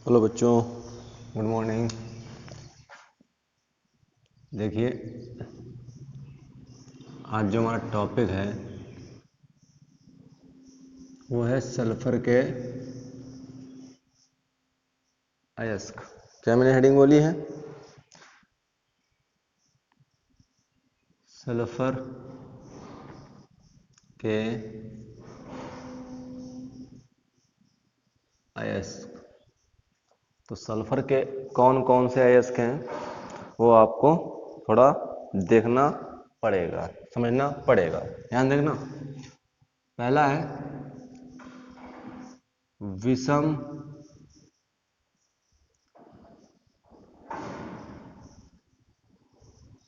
Hello बच्चों, good morning. देखिए, आज जो हमारा टॉपिक है वो है सल्फर के अयस्क। क्या मैंने हेडिंग बोली है? सल्फर के अयस्क। तो सल्फर के कौन कौन से अयस्क हैं वो आपको थोड़ा देखना पड़ेगा, समझना पड़ेगा। ध्यान देखना। पहला है विषम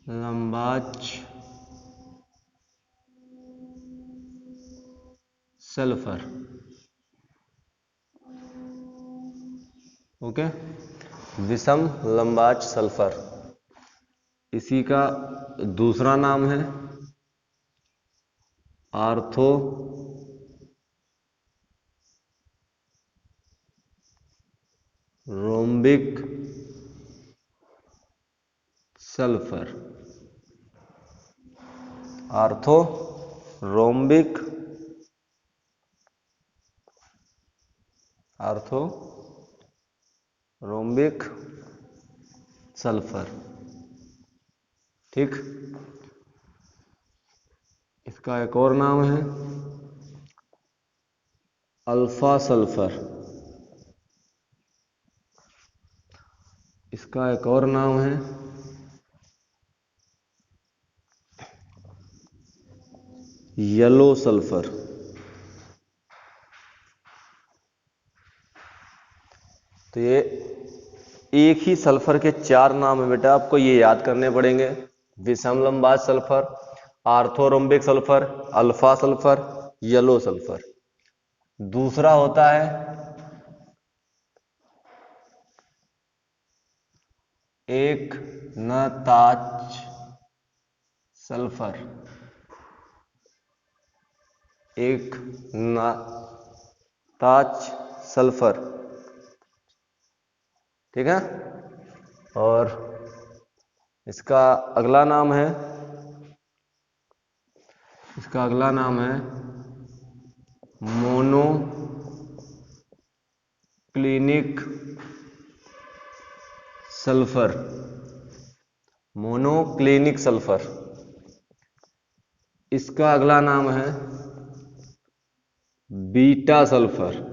लंबाच सल्फर। ओके, विषम लंबाच सल्फर। इसी का दूसरा नाम है ortho rhombic sulphur. Ortho rhombic sulphur. ठीक, इसका एक और नाम है अल्फा सल्फर। इसका एक और नाम है येलो सल्फर। तो ये एक ही सल्फर के चार नाम है बेटा, आपको ये याद करने पड़ेंगे। विषम लंबाच sulphur, orthorhombic sulphur, alpha sulphur, yellow sulphur. दूसरा होता है एक न ताच सल्फर। एक न ताच सल्फर, ठीक है। और इसका अगला नाम है mono clinic sulphur. Monoclinic sulphur. इसका अगला नाम है बीटा सल्फर।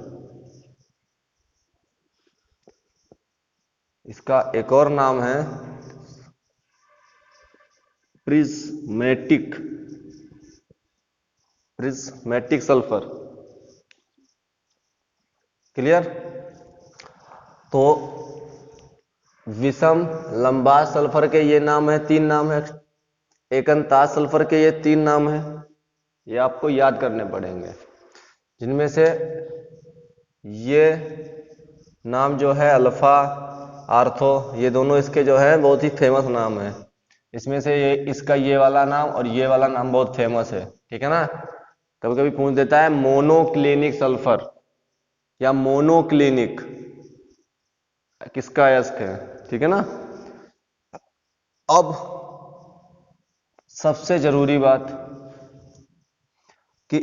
इसका एक और नाम है प्रिज्मेटिक सल्फर। क्लियर? तो विषम लंबाच सल्फर के ये नाम है, तीन नाम है। एकनताज सल्फर के ये तीन नाम है। ये आपको याद करने पड़ेंगे, जिनमें से ये नाम जो है अल्फा, आर्थो, ये दोनों इसके जो है बहुत ही फेमस नाम है। इसमें से ये इसका ये वाला नाम और ये वाला नाम बहुत फेमस है, ठीक है ना। कभी कभी पूछ देता है मोनोक्लिनिक सल्फर या मोनोक्लिनिक किसका अयस्क है, ठीक है ना। अब सबसे जरूरी बात कि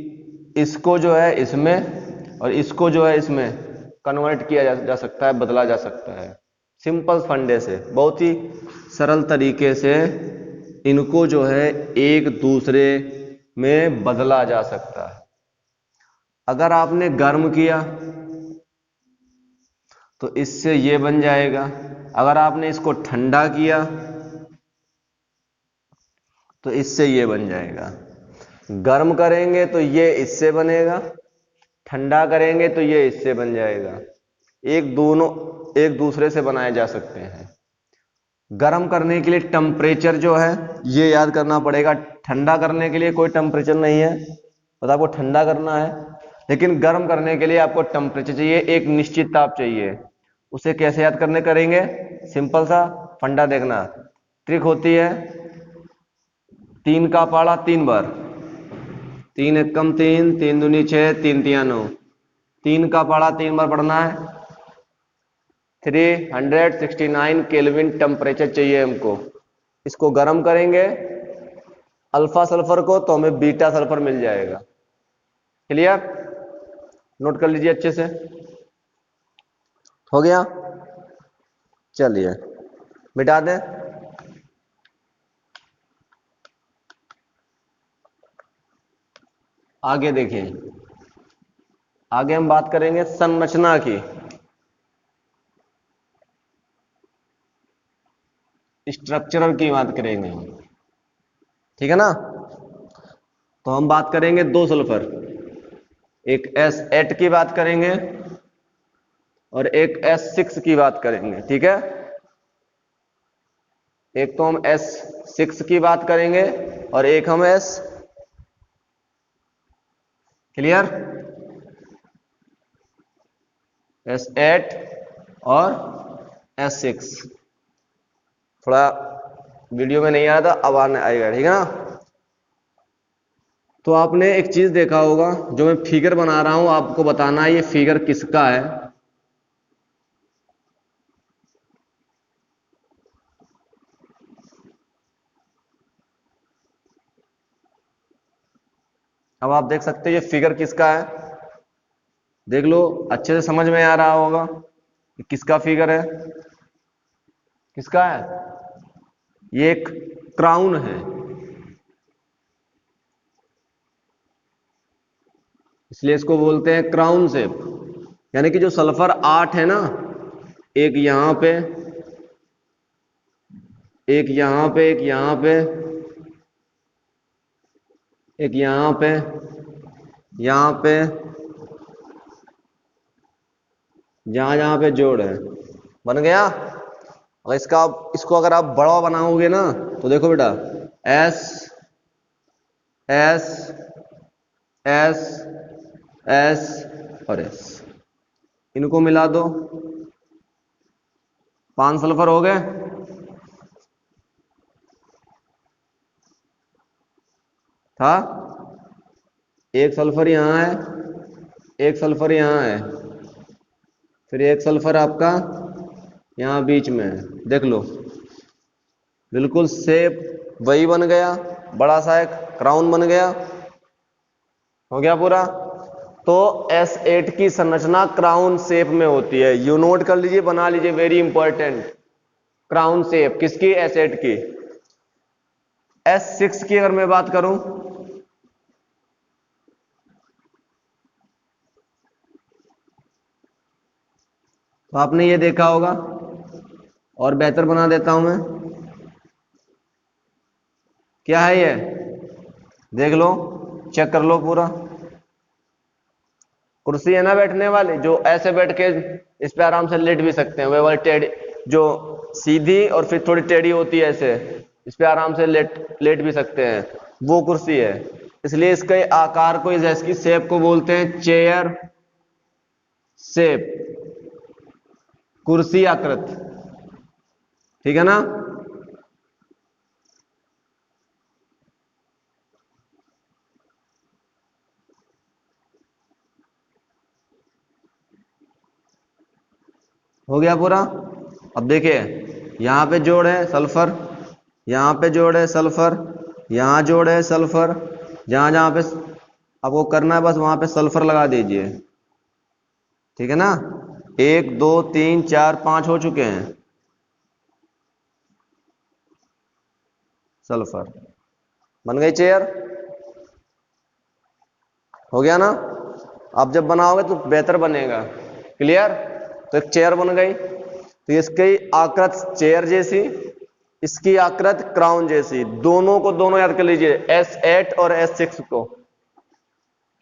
इसको जो है इसमें और इसको जो है इसमें कन्वर्ट किया जा सकता है, बदला जा सकता है। सिंपल फंडे से, बहुत ही सरल तरीके से इनको जो है एक दूसरे में बदला जा सकता है। अगर आपने गर्म किया तो इससे ये बन जाएगा। अगर आपने इसको ठंडा किया तो इससे ये बन जाएगा। गर्म करेंगे तो ये इससे बनेगा, ठंडा करेंगे तो ये इससे बन जाएगा। दोनों एक दूसरे से बनाए जा सकते हैं। गर्म करने के लिए टेम्परेचर जो है ये याद करना पड़ेगा। ठंडा करने के लिए कोई टेम्परेचर नहीं है, बस आपको ठंडा करना है। लेकिन गर्म करने के लिए आपको टेम्परेचर चाहिए, एक निश्चित ताप चाहिए। उसे कैसे याद करने करेंगे? सिंपल सा फंडा देखना, ट्रिक होती है 3 का पाड़ा 3 बार। 3 एकम 3, 3 दूनी 6, 3 तिया 9। 3 का पाड़ा 3 बार पढ़ना है। 369 केल्विन टेम्परेचर चाहिए हमको। इसको गर्म करेंगे अल्फा सल्फर को तो हमें बीटा सल्फर मिल जाएगा। क्लियर? नोट कर लीजिए अच्छे से। हो गया? चलिए मिटा दें। आगे देखिए, आगे हम बात करेंगे संरचना की। स्ट्रक्चरल की बात करेंगे, ठीक है ना? तो हम बात करेंगे दो सल्फर, एक S8 की बात करेंगे और एक S6 की बात करेंगे, ठीक है? एक तो हम S6 की बात करेंगे और एक हम क्लियर? S8 और S6। थोड़ा वीडियो में नहीं आ रहा था, अब आने आएगा, ठीक है ना? तो आपने एक चीज देखा होगा, जो मैं फिगर बना रहा हूं आपको बताना है ये फिगर किसका है। अब आप देख सकते हैं ये फिगर किसका है, देख लो, अच्छे से समझ में आ रहा होगा कि किसका फिगर है। किसका है? ये एक क्राउन है, इसलिए इसको बोलते हैं क्राउन शेप। यानी कि जो सल्फर 8 है ना, एक यहां पे, एक यहां पे, एक यहां पे, एक यहां पे, यहां पे, जहां जहां पे जोड़ है, बन गया। और इसको अगर आप बड़ा बनाओगे ना तो देखो बेटा, एस एस एस एस और एस, इनको मिला दो, 5 सल्फर हो गए। था एक सल्फर यहां है, एक सल्फर यहां है, फिर एक सल्फर आपका यहां बीच में है। देख लो, बिल्कुल शेप वही बन गया, बड़ा सा एक क्राउन बन गया। हो गया पूरा। तो S8 की संरचना क्राउन शेप में होती है, यू नोट कर लीजिए, बना लीजिए, वेरी इंपॉर्टेंट। क्राउन शेप किसकी? S8 की। S6 की अगर मैं बात करूं, तो आपने ये देखा होगा, और बेहतर बना देता हूं मैं। क्या है ये? देख लो, चेक कर लो पूरा। कुर्सी है ना बैठने वाली, जो ऐसे बैठ के इस पे आराम से लेट भी सकते हैं, वे वाली टेढ़ी, जो सीधी और फिर थोड़ी टेढ़ी होती है ऐसे, इस पे आराम से लेट भी सकते हैं, वो कुर्सी है। इसलिए इसके आकार को, इसकी शेप को बोलते हैं चेयर शेप, कुर्सी आकृत, ठीक है ना? हो गया पूरा। अब देखिए, यहां पे जोड़ है सल्फर, यहां पे जोड़ है सल्फर, यहां जोड़ है सल्फर, जहां जहां पे आपको करना है बस वहां पे सल्फर लगा दीजिए, ठीक है ना? 1 2 3 4 5 हो चुके हैं सल्फर, बन गई चेयर। हो गया ना? आप जब बनाओगे तो बेहतर बनेगा। क्लियर? तो एक चेयर बन गई, तो इसकी आकृत चेयर जैसी, इसकी आकृत क्राउन जैसी, दोनों को दोनों याद कर लीजिए, S8 और S6 को।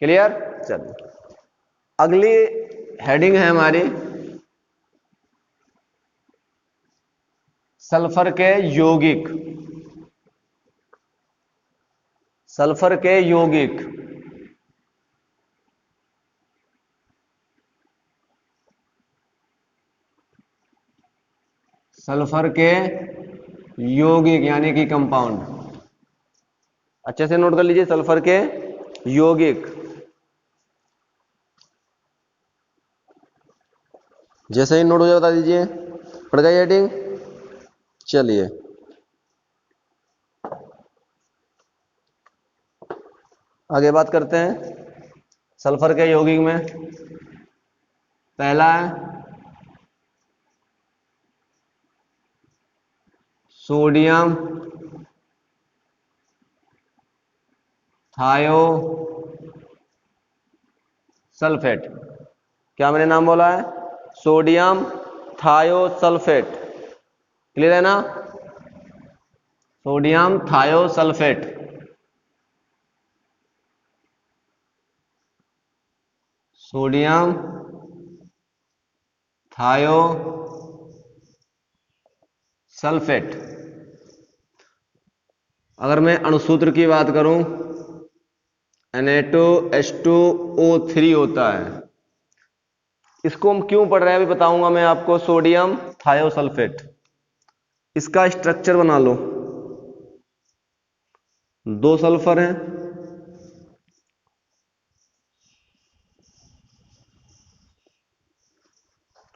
क्लियर? चलिए अगली हेडिंग है हमारी सल्फर के यौगिक। सल्फर के यौगिक, सल्फर के यौगिक यानी कि कंपाउंड। अच्छे से नोट कर लीजिए, सल्फर के यौगिक। जैसे ही नोट हो जाए बता दीजिए। पड़ गई हेडिंग? चलिए आगे बात करते हैं सल्फर के यौगिक में। पहला है सोडियम थायो सल्फेट। क्या मैंने नाम बोला है? Sodium thiosulphate. क्लियर है ना? Sodium thiosulphate. सोडियम थायो सल्फेट। अगर मैं अणुसूत्र की बात करूं Na2H2O3 होता है। इसको हम क्यों पढ़ रहे हैं अभी बताऊंगा मैं आपको। सोडियम थायोसल्फेट, इसका स्ट्रक्चर बना लो। दो सल्फर हैं,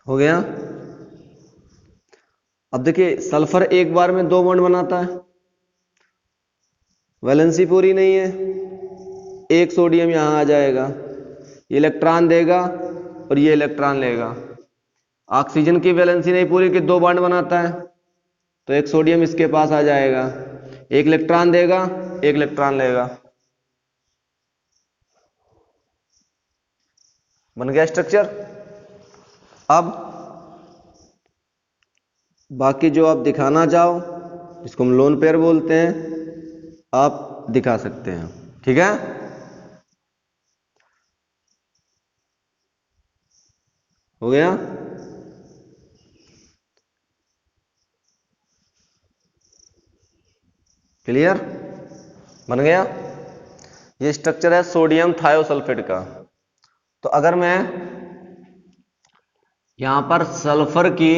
हो गया। अब देखिए सल्फर एक बार में दो बॉन्ड बनाता है, वैलेंसी पूरी नहीं है। एक सोडियम यहां आ जाएगा, ये इलेक्ट्रॉन देगा और ये इलेक्ट्रॉन लेगा। ऑक्सीजन की वैलेंसी नहीं पूरी कि दो बॉन्ड बनाता है, तो एक सोडियम इसके पास आ जाएगा, एक इलेक्ट्रॉन देगा एक इलेक्ट्रॉन लेगा। बन गया स्ट्रक्चर। अब बाकी जो आप दिखाना चाहो, जिसको हम लोन पेयर बोलते हैं, आप दिखा सकते हैं। ठीक है, हो गया। क्लियर? बन गया। ये स्ट्रक्चर है सोडियम थायोसल्फेट का। तो अगर मैं यहां पर सल्फर की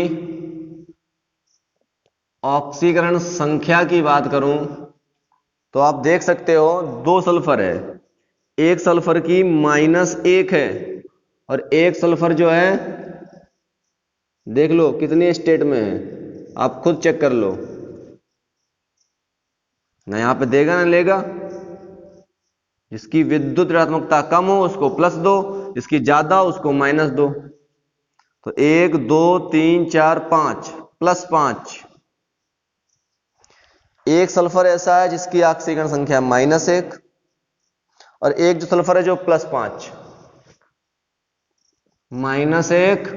ऑक्सीकरण संख्या की बात करूं तो आप देख सकते हो दो सल्फर है, एक सल्फर की -1 है और एक सल्फर जो है देख लो कितनी स्टेट में है, आप खुद चेक कर लो ना। यहां पे देगा ना लेगा। जिसकी विद्युत ऋणात्मकता कम हो उसको प्लस दो, जिसकी ज्यादा उसको माइनस दो। तो 1 2 3 4 5 +5। एक सल्फर ऐसा है जिसकी ऑक्सीकरण संख्या -1 और एक जो सल्फर है जो +5। -1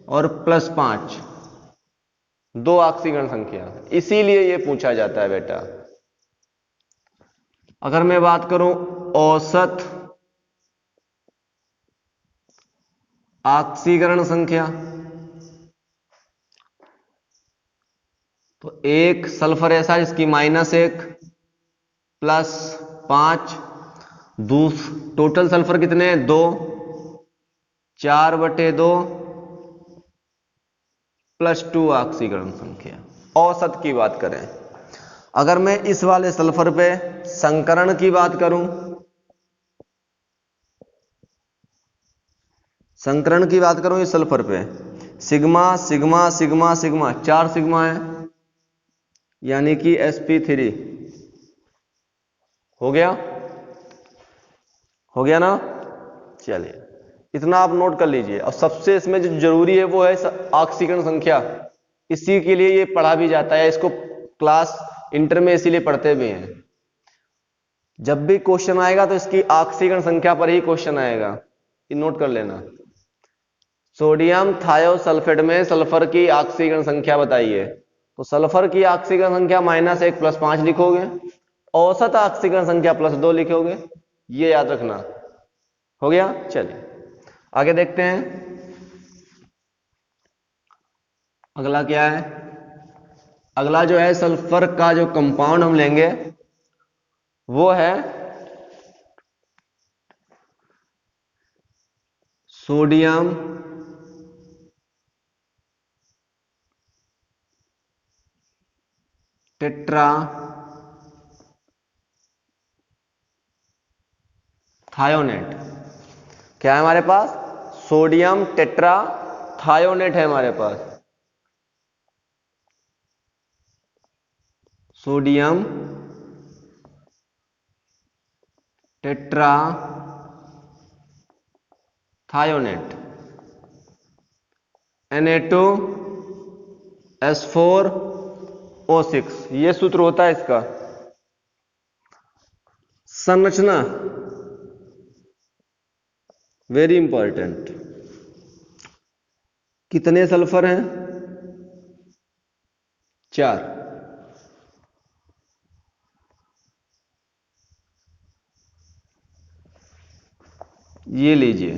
और +5, दो ऑक्सीकरण संख्या, इसीलिए ये पूछा जाता है बेटा। अगर मैं बात करूं औसत ऑक्सीकरण संख्या, तो एक सल्फर ऐसा जिसकी -1 +5, टोटल सल्फर कितने हैं? 2, 4/2 +2 ऑक्सीकरण संख्या। औसत की बात करें। अगर मैं इस वाले सल्फर पे संकरण की बात करूं, संकरण की बात करूं इस सल्फर पे, sigma sigma sigma sigma 4 sigma है, यानी कि sp3 हो गया। हो गया ना? चलिए इतना आप नोट कर लीजिए। और सबसे इसमें जो जरूरी है वो है ऑक्सीकरण संख्या। इसी के लिए ये पढ़ा भी जाता है, इसको क्लास इंटर में इसीलिए पढ़ते भी हैं। जब भी क्वेश्चन आएगा तो इसकी ऑक्सीकरण संख्या पर ही क्वेश्चन आएगा, ये नोट कर लेना। सोडियम थायोसल्फेट में सल्फर की ऑक्सीकरण संख्या बताइए, तो सल्फर की ऑक्सीकरण संख्या -1 +5 लिखोगे, औसत ऑक्सीकरण संख्या +2 लिखोगे, ये याद रखना। हो गया। चलिए आगे देखते हैं अगला क्या है। अगला जो है सल्फर का जो कंपाउंड हम लेंगे वो है सोडियम टेट्रा थायोनेट। क्या है हमारे पास? सोडियम टेट्रा थायोनेट है हमारे पास, सोडियम टेट्रा थायोनेट, Na2S4O6, ये सूत्र होता है इसका। संरचना वेरी इंपॉर्टेंट, कितने सल्फर हैं? 4। ये लीजिए,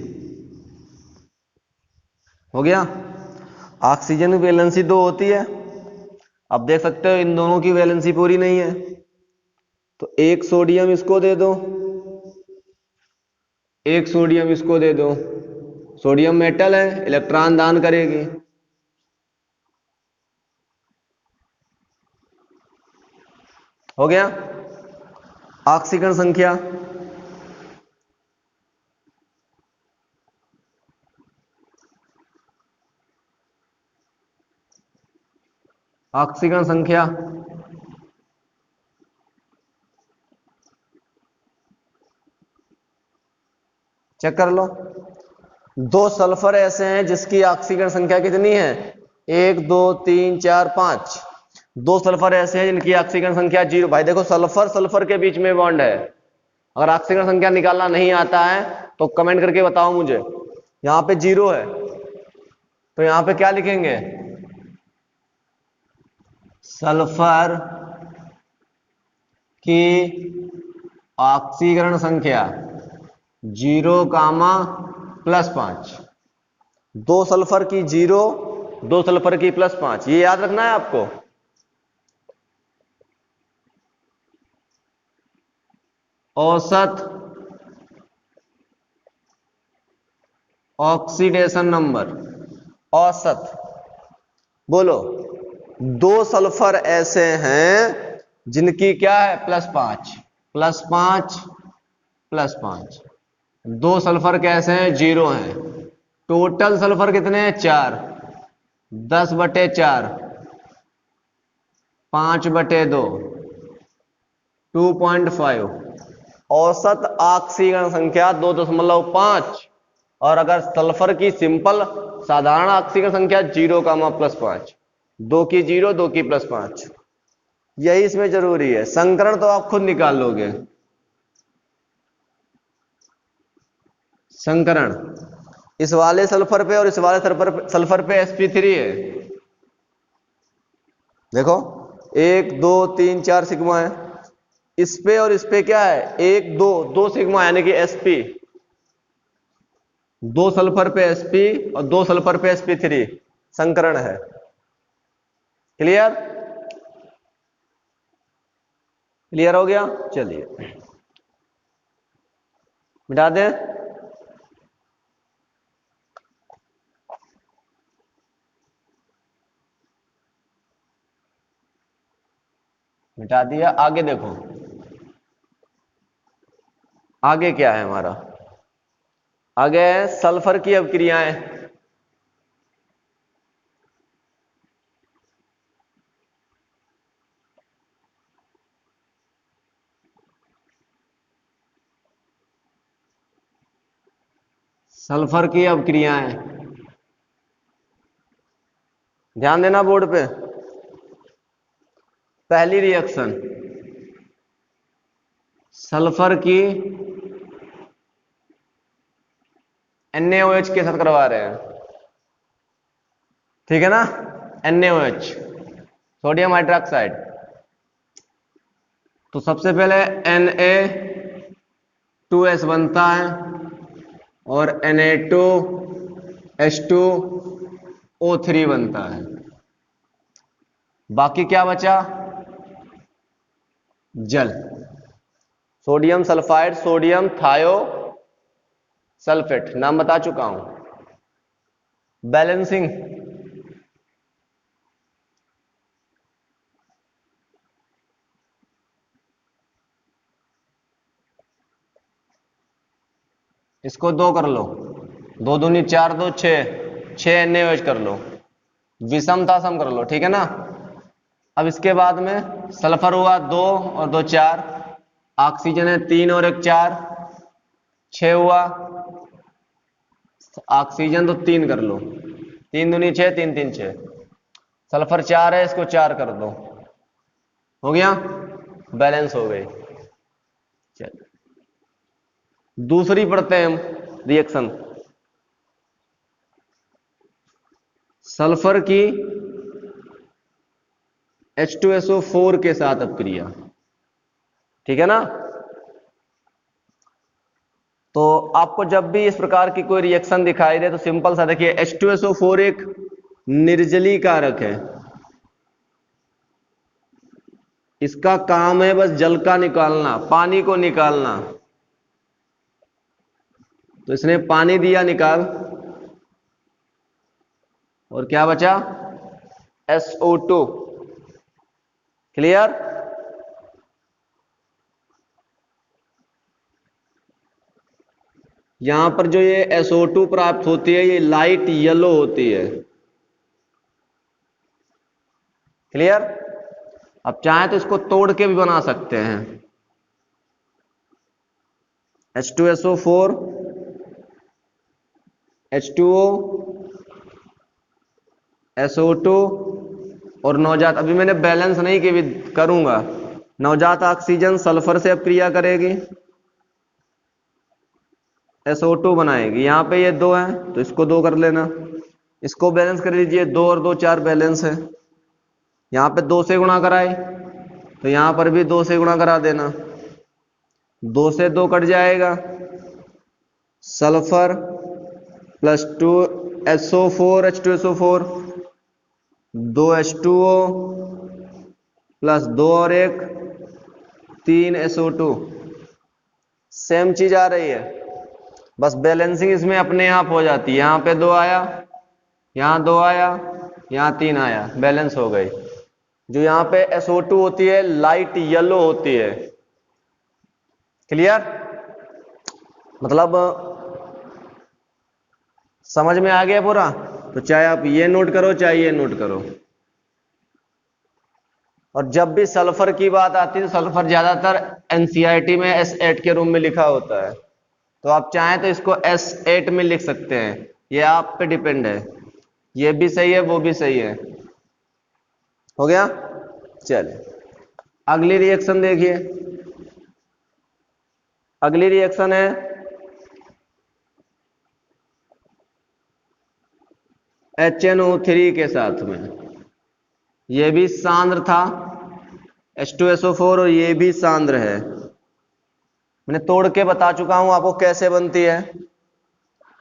हो गया। ऑक्सीजन की वैलेंसी 2 होती है। अब देख सकते हो इन दोनों की वैलेंसी पूरी नहीं है, तो एक सोडियम इसको दे दो, एक सोडियम इसको दे दो। सोडियम मेटल है, इलेक्ट्रॉन दान करेगी। हो गया। ऑक्सीकरण संख्या ऑक्सीकरण संख्या चेक कर लो। 2 सल्फर ऐसे हैं जिसकी ऑक्सीकरण संख्या कितनी है? 1 2 3 4 5। 2 सल्फर ऐसे हैं जिनकी ऑक्सीकरण संख्या 0। भाई देखो, सल्फर सल्फर के बीच में बॉन्ड है। अगर ऑक्सीकरण संख्या निकालना नहीं आता है तो कमेंट करके बताओ मुझे। यहां पे 0 है, तो यहां पे क्या लिखेंगे? सल्फर की ऑक्सीकरण संख्या 0, +5। 2 सल्फर की 0, 2 सल्फर की +5, ये याद रखना है आपको। औसत ऑक्सीडेशन नंबर, औसत बोलो। 2 सल्फर ऐसे हैं जिनकी क्या है? +5, +5, +5। 2 सल्फर कैसे हैं? 0 हैं। टोटल सल्फर कितने हैं? 4। 10/4, 5/2, 2.5। औसत ऑक्सीकरण संख्या 2.5। और अगर सल्फर की सिंपल साधारण ऑक्सीकरण संख्या 0, +5। 2 की 0, 2 की +5। यही इसमें जरूरी है। संकरण तो आप खुद निकाल लोगे। संकरण इस वाले सल्फर पे और इस वाले सल्फर पे sp3 है। देखो 1 2 3 4 सिग्मा है। इस पे और इस पे क्या है? 1 2 2 सिग्मा यानी कि sp। 2 सल्फर पे sp और 2 सल्फर पे sp3 संकरण है। क्लियर? क्लियर हो गया? चलिए मिटा दें। मिटा दिया। आगे देखो, आगे क्या है हमारा? आगे है सल्फर की अभिक्रियाएं। सल्फर की अभिक्रियाएं, ध्यान देना बोर्ड पे। पहली रिएक्शन, सल्फर की NaOH के साथ करवा रहे हैं, ठीक है ना? NaOH, sodium hydroxide. तो सबसे पहले Na2S बनता है और Na2H2O3 बनता है। बाकी क्या बचा? जल, सोडियम सल्फाइड, सोडियम थायो सल्फेट, नाम बता चुका हूं। बैलेंसिंग, इसको 2 कर लो। 2 दूनी 4, 2 6, 6 NaOH कर लो, विषमता सम कर लो, ठीक है ना। अब इसके बाद में सल्फर हुआ 2 और 2 4, ऑक्सीजन है 3 और 1 4, 6 हुआ, ऑक्सीजन तो 3 कर लो, 3 दूनी 6, 3 3 6, सल्फर 4 है, इसको 4 कर दो, हो गया, बैलेंस हो गई। चल दूसरी पढ़ते हैं हम रिएक्शन, सल्फर की H2SO4 के साथ अपक्रिया, ठीक है ना। तो आपको जब भी इस प्रकार की कोई रिएक्शन दिखाई दे तो सिंपल सा देखिए, H2SO4 एक निर्जलीकारक है, इसका काम है बस जल का निकालना, पानी को निकालना। तो इसने पानी दिया निकाल, और क्या बचा, SO2, क्लियर। यहां पर जो ये SO2 प्राप्त होती है ये लाइट येलो होती है, क्लियर। अब चाहे तो इसको तोड़ के भी बना सकते हैं, H2SO4 H2O SO2 और नवजात, अभी मैंने बैलेंस नहीं की, भी करूंगा। नवजात ऑक्सीजन सल्फर से अपक्रिया करेगी, SO2 बनाएगी, यहां पे ये 2 है तो इसको 2 कर लेना, इसको बैलेंस कर लीजिए, 2 और 2 4 बैलेंस है, यहां पे 2 से गुणा कराए तो यहां पर भी 2 से गुणा करा देना, 2 से 2 कट जाएगा, sulphur plus 2 SO4 H2SO4, 2 H2O plus 2 और 1 3 SO2, सेम चीज आ रही है, बस बैलेंसिंग इसमें अपने आप हो जाती है। यहां पे 2 आया, यहां 2 आया, यहां 3 आया, बैलेंस हो गई। जो यहां पे SO2 होती है लाइट येलो होती है, क्लियर, मतलब समझ में आ गया पूरा। तो चाहे आप ये नोट करो चाहे ये नोट करो। और जब भी सल्फर की बात आती है तो सल्फर ज्यादातर एनसीईआरटी में S8 के रूप में लिखा होता है, तो आप चाहें तो इसको S8 में लिख सकते हैं, ये आप पे डिपेंड है, ये भी सही है वो भी सही है, हो गया। चलिए अगली रिएक्शन देखिए, अगली रिएक्शन है HNO3 के साथ में, ये भी सांद्र था H2SO4 और ये भी सांद्र है, मैंने तोड़ के बता चुका हूं आपको कैसे बनती है,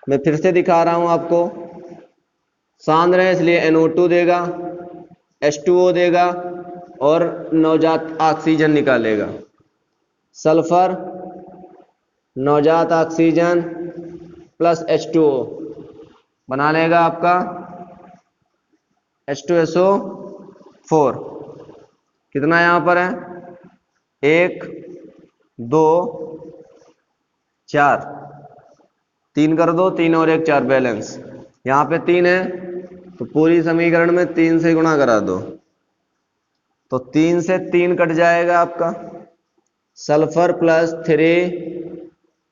मैं फिर से दिखा रहा हूं आपको। सांद्र है इसलिए NO2 देगा, H2O देगा और नवजात ऑक्सीजन निकालेगा, सल्फर नवजात ऑक्सीजन प्लस H2O बना लेगा आपका H2SO4। कितना यहां पर है, 1 2 4, 3 कर दो, 3 और 1 4 बैलेंस, यहां पे 3 है तो पूरी समीकरण में 3 से गुणा करा दो, तो 3 से 3 कट जाएगा आपका, सल्फर प्लस 3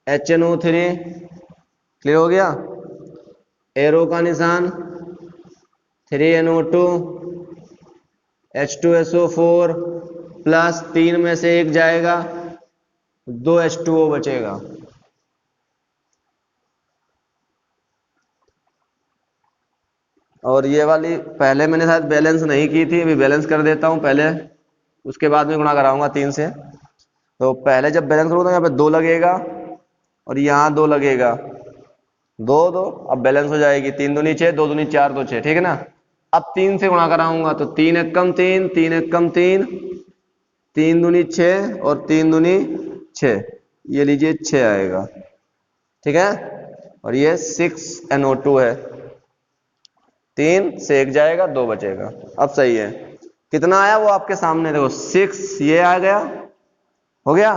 HNO3, क्लियर हो गया, एरो का निशान 3NO2 H2SO4 प्लस 3 में से 1 जाएगा, 2 H2O बचेगा। और ये वाली पहले मैंने शायद बैलेंस नहीं की थी, अभी बैलेंस कर देता हूं पहले, उसके बाद में गुणा कराऊंगा 3 से। तो पहले जब बैलेंस करूंगा यहाँ पे 2 लगेगा और यहाँ 2 लगेगा, 2 2, अब बैलेंस हो जाएगी, 3 दूनी 6, 2 दूनी 4, 2 6, ठीक है ना। अब 3 से गुणा कराऊंगा तो 3 1 कम 3, 3 1 कम 3, 3 दूनी 6 और 3 दूनी 6, ये लीजिए 6 आएगा, ठीक है। और ये 6NO2 है, 3 से 1 जाएगा, 2 बचेगा, अब सही है। कितना आया वो आपके सामने देखो, 6 ये आ गया, हो गया,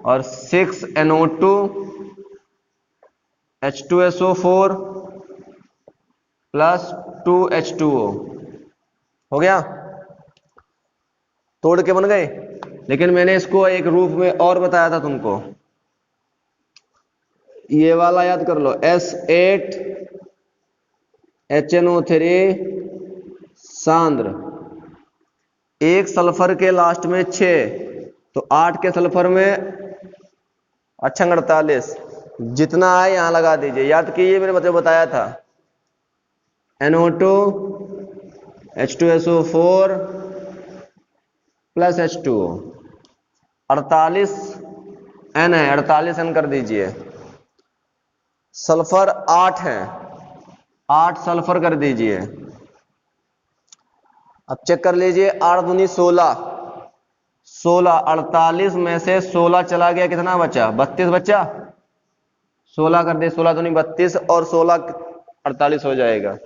और 6NO2 H2SO4 प्लस 2H2O हो गया, तोड़ के बन गए। लेकिन मैंने इसको एक रूप में और बताया था तुमको, ये वाला याद कर लो, S8HNO3 सांद्र, एक सल्फर के लास्ट में 6, तो 8 के सल्फर में 48, जितना है यहां लगा दीजिए। याद कीजिए, मैंने मतलब बताया था NO2 H2SO4 plus H2O, 48 N है, 48 N कर दीजिए। सल्फर 8 है, 8 सल्फर कर दीजिए। अब चेक कर लीजिए, 8 दूनी 16, 16, 48 में से 16 चला गया, कितना बचा? 32 बचा। 16 कर दे, 16 दूनी 32 और 16 48 हो जाएगा।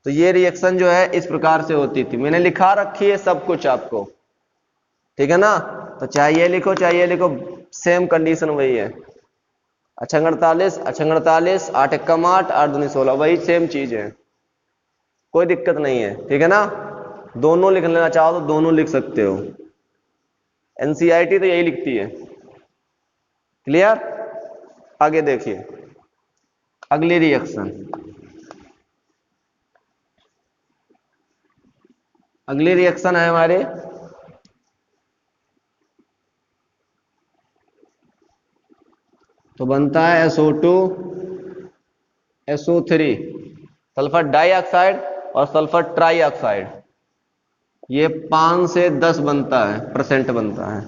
तो ये रिएक्शन जो है इस प्रकार से होती थी, मैंने लिखा रखी है सब कुछ आपको, ठीक है ना। तो चाहिए लिखो, चाहिए लिखो, सेम कंडीशन वही है। 48, 48, 8 एकम 8, 8 दूनी 16, वही सेम चीज है, कोई दिक्कत नहीं है, ठीक है ना। दोनों लिख लेना चाहो तो दोनों लिख सकते हो, एनसीईआरटी तो यही लिखती है। क्लियर? आगे देखिए अगली रिएक्शन। अगली रिएक्शन है हमारे तो बनता है SO2 SO3, सल्फर डाइऑक्साइड और सल्फर ट्राइऑक्साइड। ये 5 से 10 बनता है, परसेंट बनता है,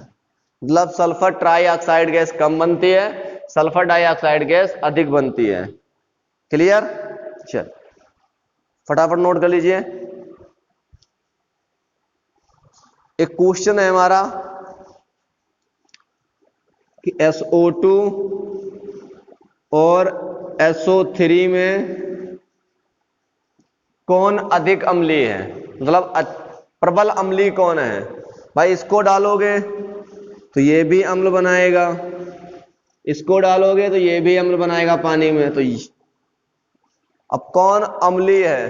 मतलब सल्फर ट्राइऑक्साइड गैस कम बनती है, सल्फर डाइऑक्साइड गैस अधिक बनती है। क्लियर? चल फटाफट नोट कर लीजिए। एक क्वेश्चन है हमारा कि SO2 और SO3 में कौन अधिक अम्लीय है, मतलब प्रबल अम्लीय कौन है। भाई इसको डालोगे तो ये भी अम्ल बनाएगा, इसको डालोगे तो ये भी अम्ल बनाएगा पानी में। तो अब कौन अम्लीय है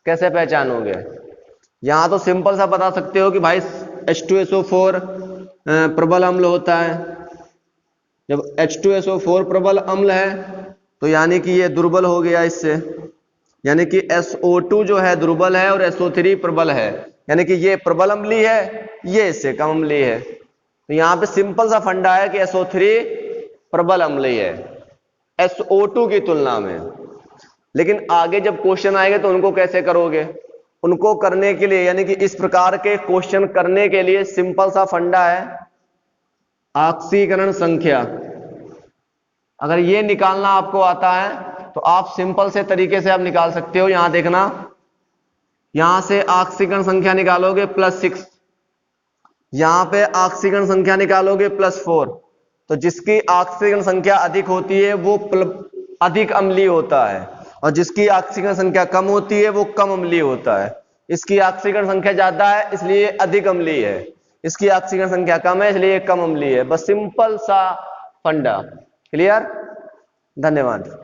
कैसे पहचानोगे? यहां तो सिंपल सा बता सकते हो कि भाई H2SO4 प्रबल अम्ल होता है। जब H2SO4 प्रबल अम्ल है तो यानी कि ये दुर्बल हो गया इससे, यानी कि SO2 जो है दुर्बल है और SO3 प्रबल है, यानी कि ये प्रबल अम्लीय है, ये इससे कम अम्लीय है। तो यहां पे सिंपल सा फंडा है कि SO3 प्रबल अम्लीय है SO2 की तुलना में। लेकिन आगे जब क्वेश्चन आएंगे तो उनको कैसे करोगे? उनको करने के लिए, यानी कि इस प्रकार के क्वेश्चन करने के लिए सिंपल सा फंडा है ऑक्सीकरण संख्या। अगर ये निकालना आपको आता है तो आप सिंपल से तरीके से आप निकाल सकते हो। यहां देखना, यहां से ऑक्सीकरण संख्या निकालोगे +6, यहां पे ऑक्सीकरण संख्या निकालोगे +4। तो जिसकी ऑक्सीकरण संख्या अधिक होती है वो अधिक अम्लीय होता है, और जिसकी ऑक्सीकरण संख्या कम होती है वो कम अम्लीय होता है। इसकी ऑक्सीकरण संख्या ज्यादा है इसलिए अधिक अम्लीय है, इसकी ऑक्सीकरण संख्या कम है इसलिए कम अम्लीय है। बस सिंपल सा फंडा। क्लियर? धन्यवाद।